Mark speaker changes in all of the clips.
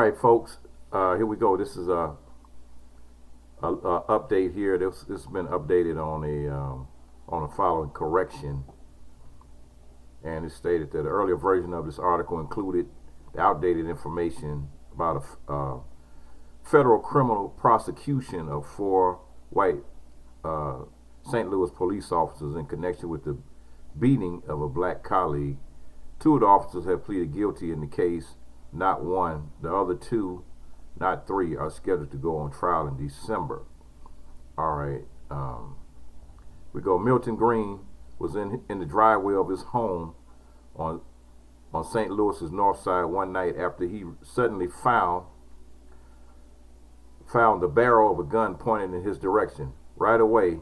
Speaker 1: right, folks. Here we go. This is a update here. This has been updated on a following correction, and it stated that the earlier version of this article included the outdated information about a federal criminal prosecution of 4 white St. Louis police officers in connection with the beating of a black colleague. 2 of the officers have pleaded guilty in the case. Not 1. The other 2, not 3, are scheduled to go on trial in December. All right. We go. Milton Green was in the driveway of his home on St. Louis's north side one night after he suddenly found the barrel of a gun pointed in his direction. Right away,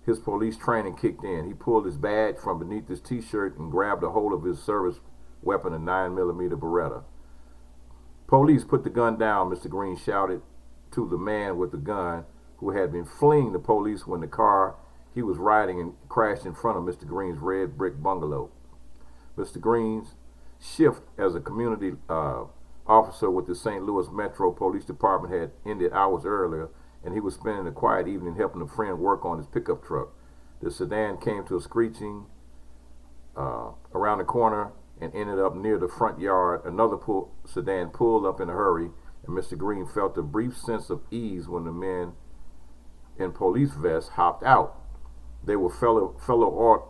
Speaker 1: his police training kicked in. He pulled his badge from beneath his t-shirt and grabbed a hold of his service weapon, a 9mm Beretta. "Police, put the gun down," Mr. Green shouted to the man with the gun, who had been fleeing the police when the car he was riding and crashed in front of Mr. Green's red brick bungalow. Mr. Green's shift as a community officer with the St. Louis Metro Police Department had ended hours earlier, and he was spending a quiet evening helping a friend work on his pickup truck. The sedan came to a screeching around the corner and ended up near the front yard. Another sedan pulled up in a hurry, and Mr. Green felt a brief sense of ease when the men in police vests hopped out. They were fellow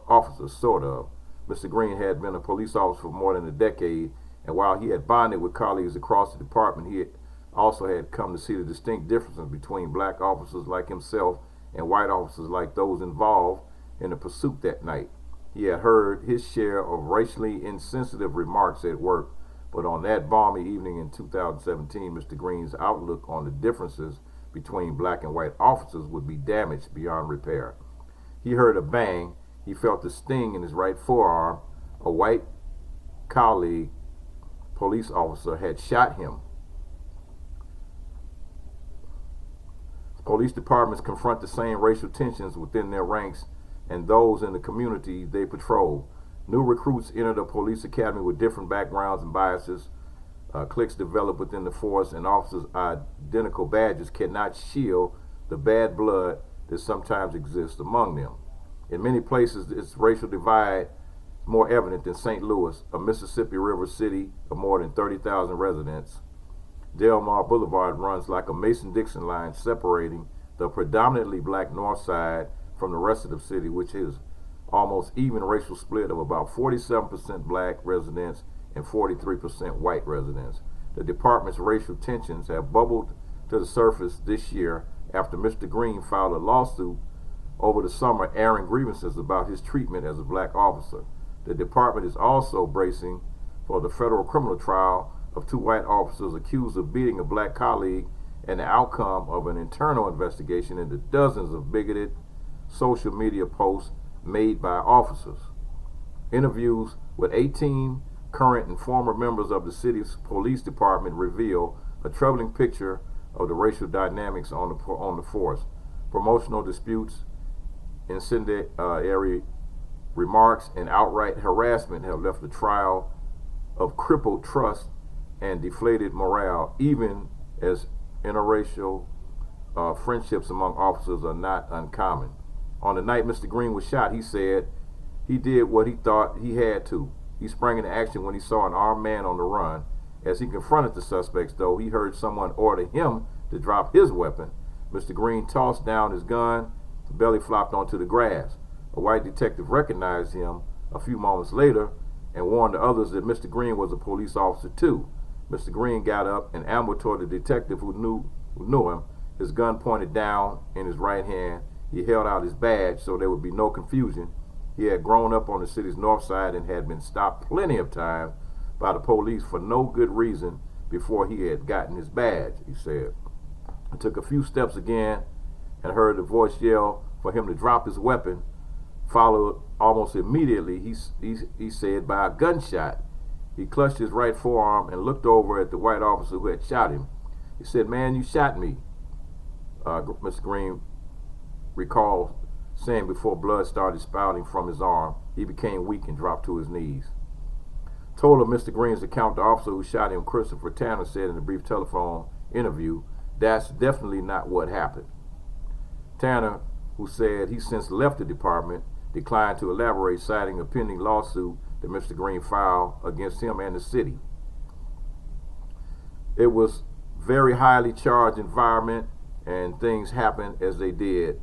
Speaker 1: officers, sort of. Mr. Green had been a police officer for more than a decade, and while he had bonded with colleagues across the department, he also had come to see the distinct differences between black officers like himself and white officers like those involved in the pursuit that night. He had heard his share of racially insensitive remarks at work, but on that balmy evening in 2017, Mr. Green's outlook on the differences between black and white officers would be damaged beyond repair. He heard a bang. He felt a sting in his right forearm. A white colleague police officer had shot him. Police departments confront the same racial tensions within their ranks and those in the community they patrol. New recruits enter the police academy with different backgrounds and biases. Cliques develop within the force, and officers' identical badges cannot shield the bad blood that sometimes exists among them. In many places, this racial divide is more evident than St. Louis, a Mississippi River city of more than 30,000 residents. Del Mar Boulevard runs like a Mason-Dixon line separating the predominantly black north side from the rest of the city, which is almost even racial split of about 47% black residents and 43% white residents. The department's racial tensions have bubbled to the surface this year after Mr. Green filed a lawsuit over the summer airing grievances about his treatment as a black officer. The department is also bracing for the federal criminal trial of 2 white officers accused of beating a black colleague and the outcome of an internal investigation into dozens of bigoted social media posts made by officers. Interviews with 18 current and former members of the city's police department reveal a troubling picture of the racial dynamics on the force. Promotional disputes, incendiary remarks, and outright harassment have left a trail of crippled trust and deflated morale, even as interracial friendships among officers are not uncommon. On the night Mr. Green was shot, he said he did what he thought he had to. He sprang into action when he saw an armed man on the run. As he confronted the suspects, though, he heard someone order him to drop his weapon. Mr. Green tossed down his gun, belly flopped onto the grass. A white detective recognized him a few moments later and warned the others that Mr. Green was a police officer too. Mr. Green got up and ambled toward the detective who knew him, his gun pointed down in his right hand. He held out his badge so there would be no confusion. He had grown up on the city's north side and had been stopped plenty of times by the police for no good reason before he had gotten his badge, he said. I took a few steps again and heard the voice yell for him to drop his weapon, followed almost immediately, he said, by a gunshot. He clutched his right forearm and looked over at the white officer who had shot him. He said, "Man, you shot me," Mr. Green recalled saying before blood started spouting from his arm. He became weak and dropped to his knees. Told of Mr. Green's account, the officer who shot him, Christopher Tanner, said in a brief telephone interview, "That's definitely not what happened." Tanner, who said he since left the department, declined to elaborate, citing a pending lawsuit that Mr. Green filed against him and the city. It was very highly charged environment, and things happened as they did.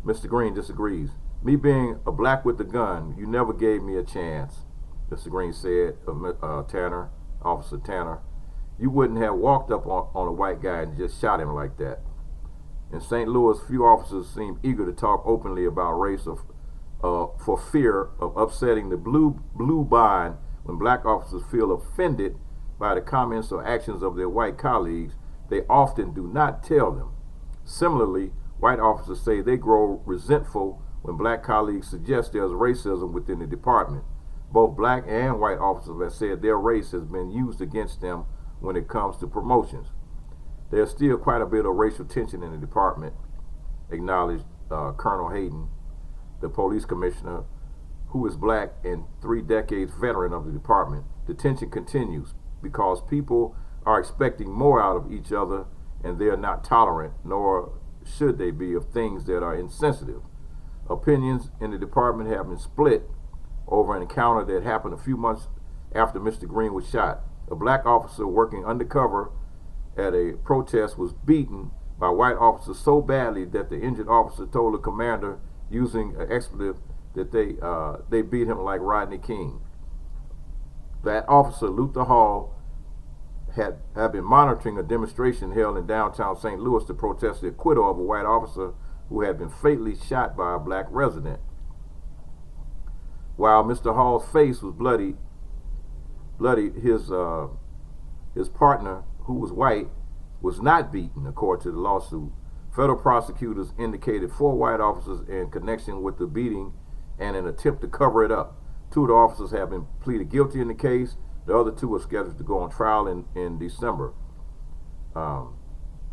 Speaker 1: Mr. Green disagrees. "Me being a black with a gun, you never gave me a chance," Mr. Green said of Tanner, Officer Tanner. "You wouldn't have walked up on a white guy and just shot him like that." In St. Louis, few officers seem eager to talk openly about race for fear of upsetting the blue bond. When black officers feel offended by the comments or actions of their white colleagues, they often do not tell them. Similarly, white officers say they grow resentful when black colleagues suggest there's racism within the department. Both black and white officers have said their race has been used against them when it comes to promotions. There's still quite a bit of racial tension in the department, acknowledged Colonel Hayden, the police commissioner, who is black and 3 decades veteran of the department. The tension continues because people are expecting more out of each other, and they are not tolerant, nor should they be, of things that are insensitive. Opinions in the department have been split over an encounter that happened a few months after Mr. Green was shot. A black officer working undercover at a protest was beaten by white officers so badly that the injured officer told the commander, using an expletive, that they beat him like Rodney King. That officer, Luther Hall, had been monitoring a demonstration held in downtown St. Louis to protest the acquittal of a white officer who had been fatally shot by a black resident. While Mr. Hall's face was bloody, his partner, who was white, was not beaten, according to the lawsuit. Federal prosecutors indicated 4 white officers in connection with the beating and an attempt to cover it up. 2 of the officers have been pleaded guilty in the case. The other 2 are scheduled to go on trial in December.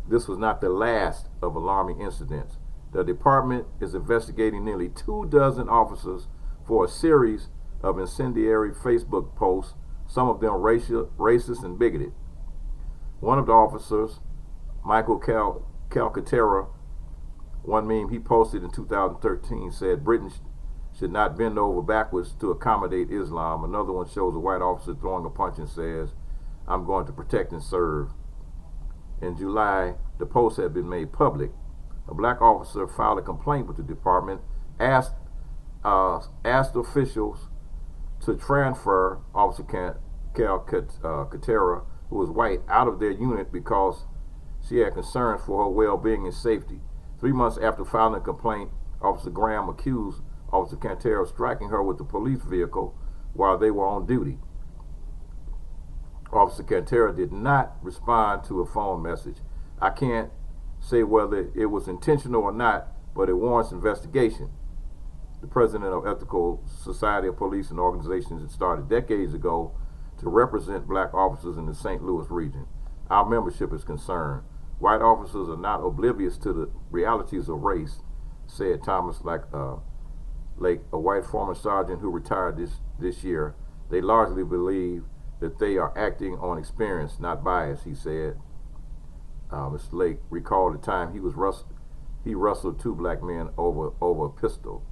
Speaker 1: This was not the last of alarming incidents. The department is investigating nearly 24 officers for a series of incendiary Facebook posts, some of them racist and bigoted. One of the officers, Michael Calcaterra, one meme he posted in 2013 said Britain should not bend over backwards to accommodate Islam. Another one shows a white officer throwing a punch and says, "I'm going to protect and serve." In July, the post had been made public. A black officer filed a complaint with the department, asked officials to transfer Officer Calcaterra, who was white, out of their unit because she had concerns for her well-being and safety. 3 months after filing a complaint, Officer Graham accused Officer Cantera of striking her with the police vehicle while they were on duty. Officer Cantera did not respond to a phone message. "I can't say whether it was intentional or not, but it warrants investigation." The president of Ethical Society of Police, and organizations that started decades ago to represent black officers in the St. Louis region. "Our membership is concerned. White officers are not oblivious to the realities of race," said Thomas Lake, a white former sergeant who retired this year. "They largely believe that they are acting on experience, not bias," he said. Mr. Lake recalled the time he wrestled 2 black men over a pistol.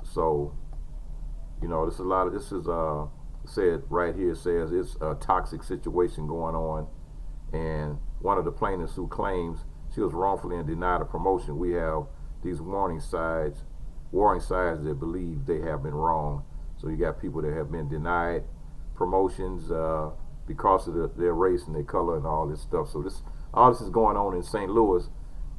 Speaker 1: So, this is said right here, says it's a toxic situation going on, and one of the plaintiffs who claims she was wrongfully denied a promotion, we have these warning signs that believe they have been wrong. So you got people that have been denied promotions because of their race and their color and all this stuff. So all this is going on in St. Louis,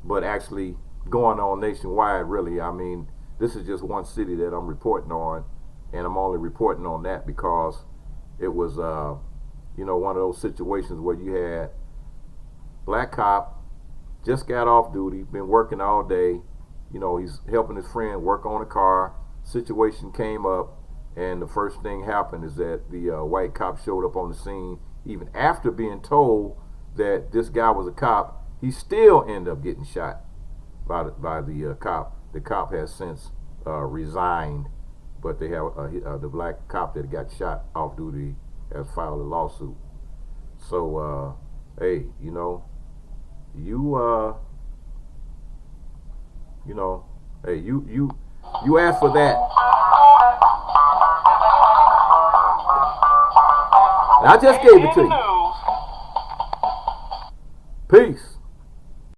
Speaker 1: but actually going on nationwide, really. I mean, this is just one city that I'm reporting on, and I'm only reporting on that because it was, one of those situations where you had black cop, just got off duty, been working all day, he's helping his friend work on a car, situation came up, and the first thing happened is that the white cop showed up on the scene. Even after being told that this guy was a cop, he still ended up getting shot by the cop. The cop has since resigned, but they have the black cop that got shot off duty has filed a lawsuit. So, hey, you hey, you asked for that, and I just gave it to you. Peace.